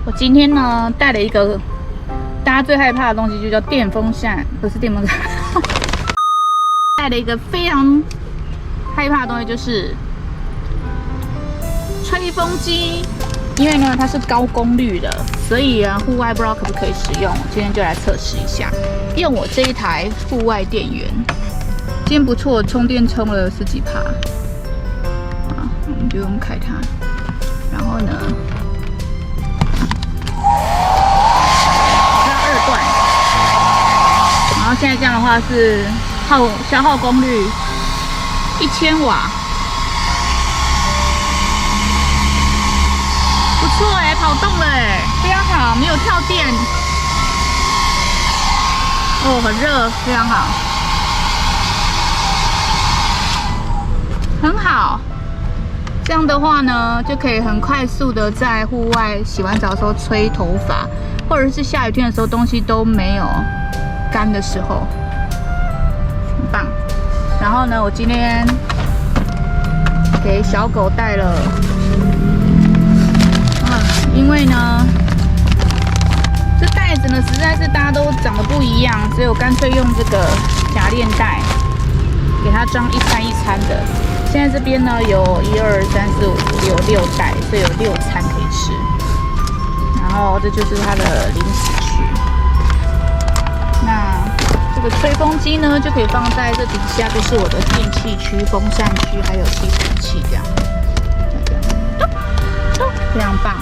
我今天呢带了一个大家最害怕的东西，就叫电风扇，不是电风扇，带了一个非常害怕的东西，就是吹风机。因为呢它是高功率的，所以啊户外不知道可不可以使用。今天就来测试一下，用我这一台户外电源，今天不错，充电充了10几%。啊，我们就用开它，然后呢。 然后现在这样的话是消耗功率1000瓦，不错哎，跑动了哎，非常好，没有跳电。哦，很热，非常好，很好。这样的话呢，就可以很快速的在户外洗完澡的时候吹头发，或者是下雨天的时候东西都没有 干的时候，很棒。然后呢，我今天给小狗带了，因为呢，这袋子呢实在是大家都长得不一样，所以我干脆用这个夹链袋给它装一餐一餐的。现在这边呢有1、2、3、4、5、6袋，所以有6餐可以吃。然后这就是它的零食区。那 这个吹风机呢，就可以放在这底下，就是我的电器区、风扇区，还有吸尘器这样，非常棒。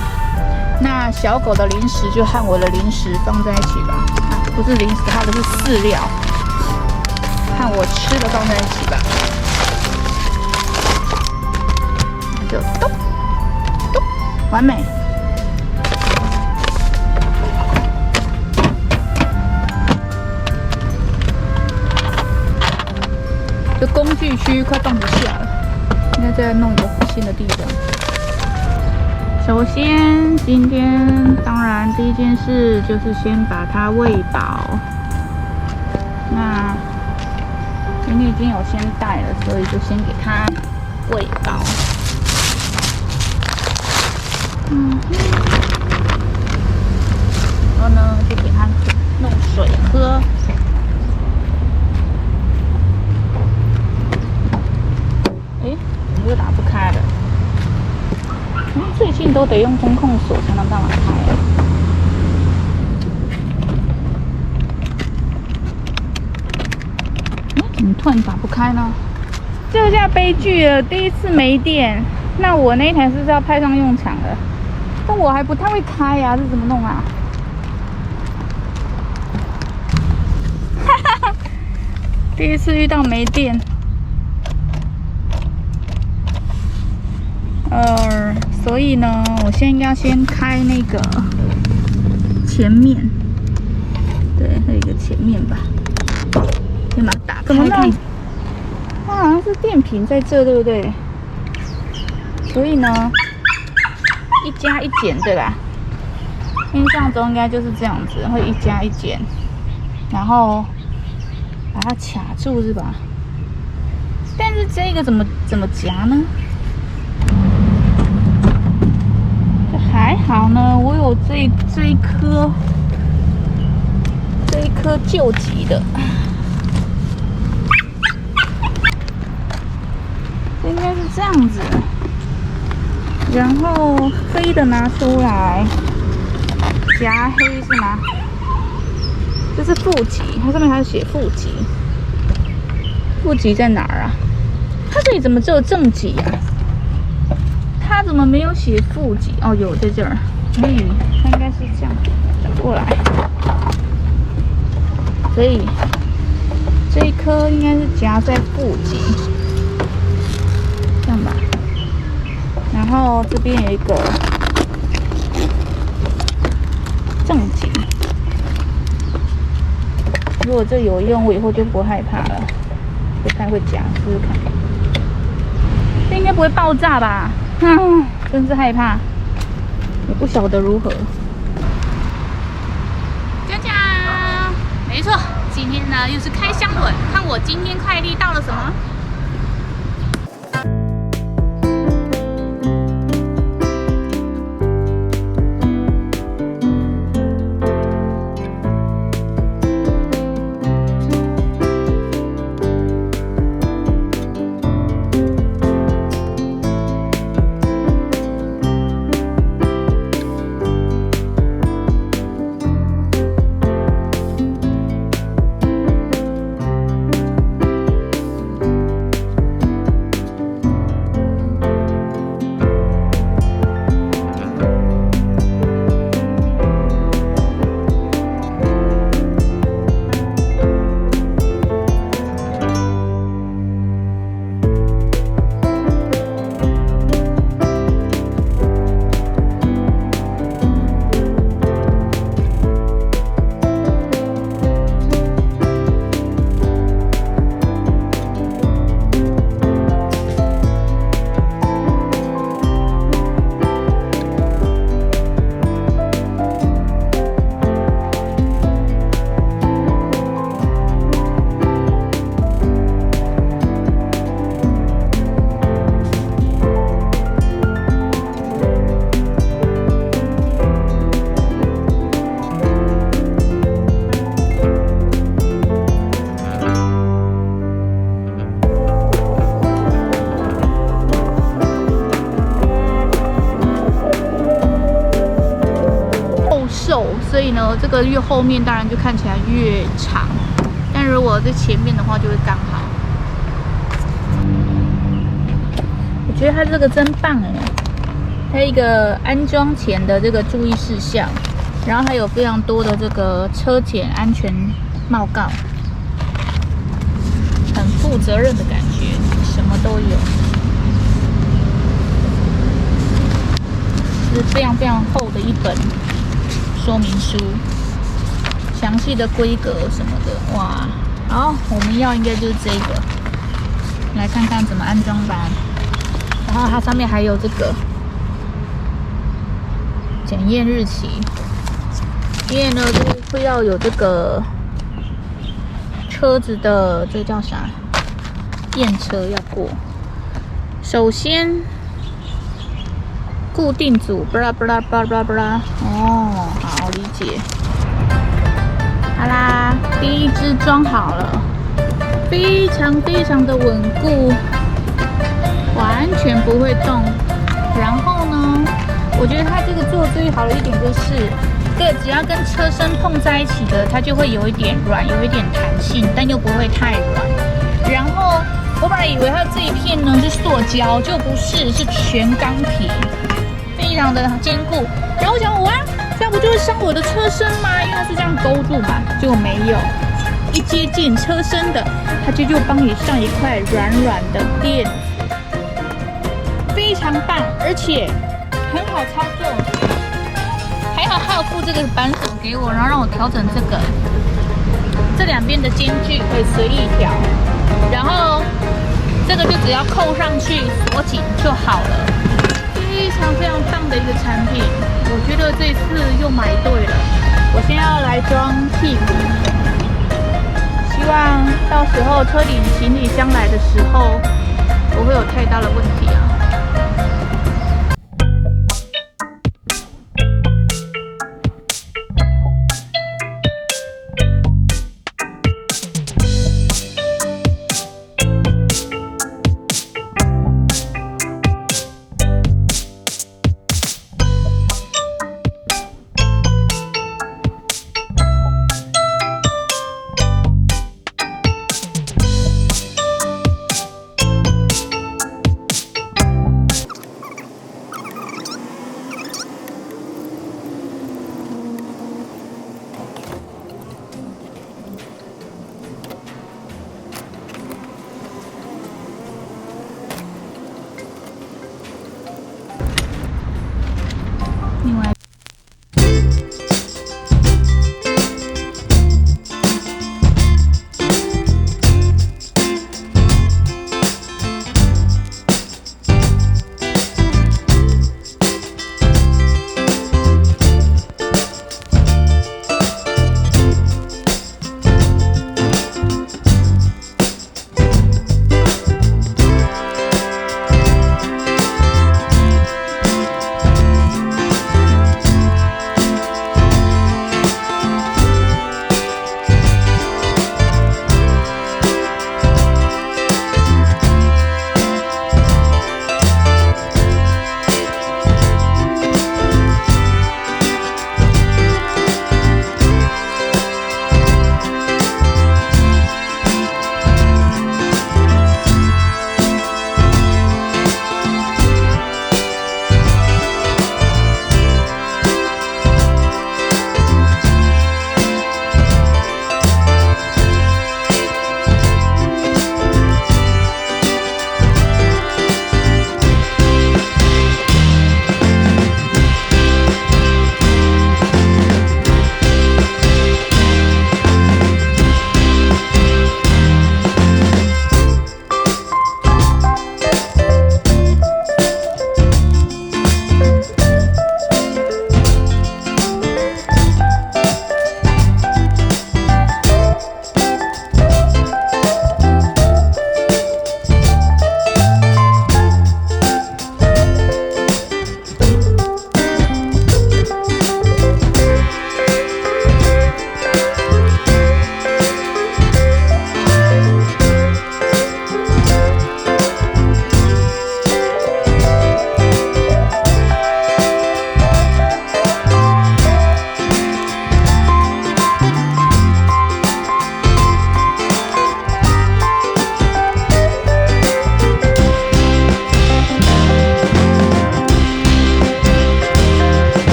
那小狗的零食就和我的零食放在一起吧，啊，不是零食，它的是饲料，和我吃的放在一起吧。那就咚咚，完美。 这工具区快放不下了，应该再弄一个新的地方。首先，今天当然第一件事就是先把它喂饱。那今天已经有先带了，所以就先给它喂饱。然后呢，就给它弄水喝。 又打不开了，最近都得用中控锁才能办法开。怎么突然打不开呢？这下悲剧了，第一次没电，那我那一台是不是要派上用场了？但我还不太会开呀，这怎么弄啊？哈哈，第一次遇到没电。 所以呢，我现在应该先开那个前面，对，还有一个前面吧，先把它打开。怎么弄？它好像是电瓶在这，对不对？所以呢，一加一减，对吧？印象中应该就是这样子，会一加一减，然后把它卡住，是吧？但是这个怎么夹呢？ 还好呢，我有这一颗救急的，这应该是这样子，然后黑的拿出来，夹黑是吗？这是负极，它上面还写负极，负极在哪儿啊？它这里怎么只有正极啊？ 它怎么没有写负极？哦，有在这儿。它应该是这样转过来，所以这一颗应该是夹在负极，这样吧。然后这边有一个正极。如果这有用，我以后就不害怕了，不太会夹，试试看。这应该不会爆炸吧？ 真是害怕，也不晓得如何。锵锵，没错，今天呢又是开箱轮，看我今天快递到了什么。所以呢，这个越后面当然就看起来越长。但如果在前面的话，就会刚好。我觉得它这个真棒哎！它一个安装前的这个注意事项，然后还有非常多的这个车检安全报告，很负责任的感觉，什么都有。是非常非常厚的一本说明书，详细的规格什么的，哇！好，我们要应该就是这个，来看看怎么安装吧。然后它上面还有这个检验日期，因为呢就是会要有这个车子的这个叫啥验车要过。首先固定组，巴拉巴拉巴拉巴拉，哦，好理解。好啦，第一支装好了，非常非常的稳固，完全不会动。然后呢，我觉得它这个做最好的一点就是，只要跟车身碰在一起的，它就会有一点软，有一点弹性，但又不会太软。然后我本来以为它这一片呢是塑胶，就不是，是全钢皮。非常的坚固，然后我想哇，这样不就会伤我的车身吗？因为它是这样勾住嘛，结果没有，一接近车身的，它就帮你上一块软软的垫，非常棒，而且很好操作。还好还有附这个扳手给我，然后让我调整这两边的间距可以随意调，然后这个就只要扣上去锁紧就好了。非常非常棒的一个产品，我觉得这次又买对了。我先要来装屁股，希望到时候车顶行李箱来的时候不会有太大的问题啊。另外。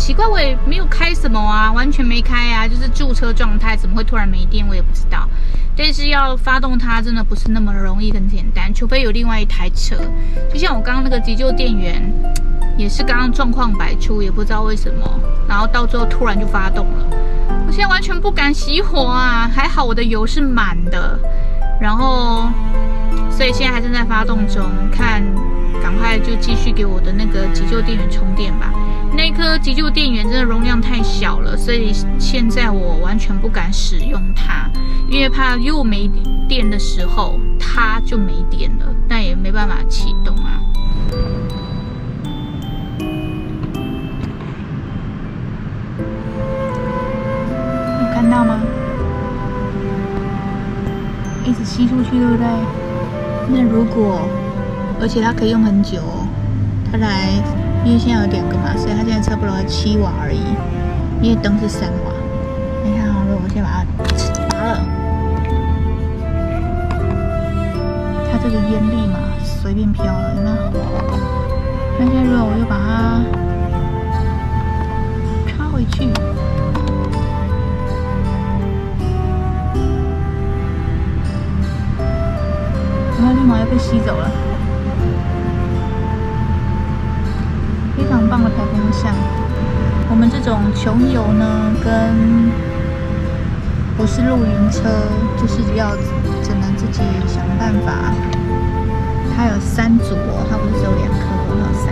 奇怪，我也没有开什么啊，完全没开啊，就是驻车状态，怎么会突然没电，我也不知道。但是要发动它真的不是那么容易跟简单，除非有另外一台车。就像我刚刚那个急救电源，也是刚刚状况百出，也不知道为什么，然后到最后突然就发动了。我现在完全不敢熄火啊，还好我的油是满的，然后所以现在还正在发动中，看赶快就继续给我的那个急救电源充电吧。那颗急救电源真的容量太小了，所以现在我完全不敢使用它，因为怕又没电的时候它就没电了，那也没办法启动啊。有看到吗？一直吸出去，对不对？那如果，而且它可以用很久哦，它来。因为现在有2个嘛，所以它现在差不多7瓦而已。因为灯是3瓦。你看啊，如果我先把它拔了，它这个烟粒嘛，随便飘了，有没有？那现在如果我又把它插回去，然后立马又被吸走了。非常棒的排风扇。我们这种穷游呢，跟不是露营车，就是只能自己想办法。它有3组哦，它不是只有2颗，它有3